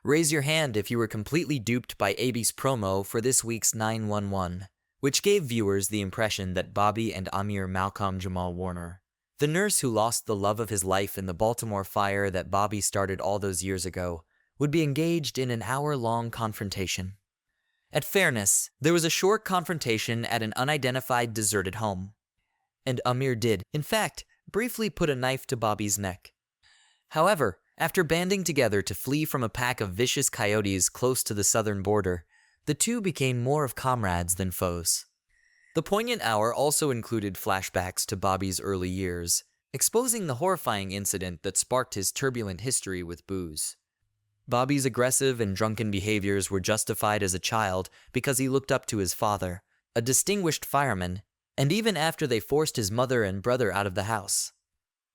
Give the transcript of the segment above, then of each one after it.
Raise your hand if you were completely duped by AB's promo for this week's 911, which gave viewers the impression that Bobby and Amir Malcolm Jamal Warner, the nurse who lost the love of his life in the Baltimore fire that Bobby started all those years ago, would be engaged in an hour-long confrontation. At fairness, there was a short confrontation at an unidentified deserted home. And Amir did, in fact, briefly put a knife to Bobby's neck. However, after banding together to flee from a pack of vicious coyotes close to the southern border, the two became more of comrades than foes. The poignant hour also included flashbacks to Bobby's early years, exposing the horrifying incident that sparked his turbulent history with booze. Bobby's aggressive and drunken behaviors were justified as a child because he looked up to his father, a distinguished fireman, and even after they forced his mother and brother out of the house.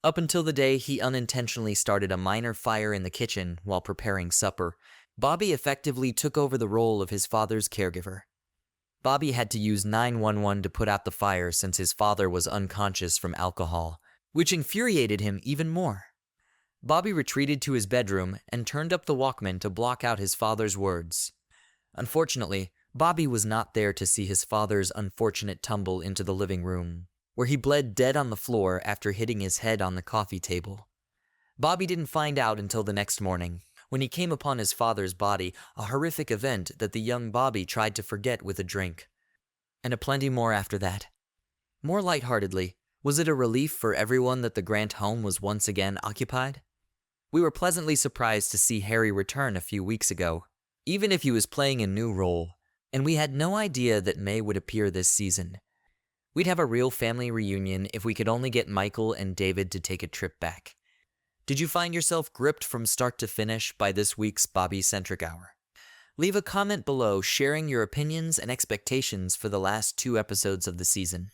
Up until the day he unintentionally started a minor fire in the kitchen while preparing supper, Bobby effectively took over the role of his father's caregiver. Bobby had to use 911 to put out the fire since his father was unconscious from alcohol, which infuriated him even more. Bobby retreated to his bedroom and turned up the Walkman to block out his father's words. Unfortunately, Bobby was not there to see his father's unfortunate tumble into the living room, where he bled dead on the floor after hitting his head on the coffee table. Bobby didn't find out until the next morning, when he came upon his father's body, a horrific event that the young Bobby tried to forget with a drink. And aplenty more after that. More lightheartedly, was it a relief for everyone that the Grant home was once again occupied? We were pleasantly surprised to see Harry return a few weeks ago, even if he was playing a new role, and we had no idea that May would appear this season. We'd have a real family reunion if we could only get Michael and David to take a trip back. Did you find yourself gripped from start to finish by this week's Bobby-centric hour? Leave a comment below sharing your opinions and expectations for the last 2 episodes of the season.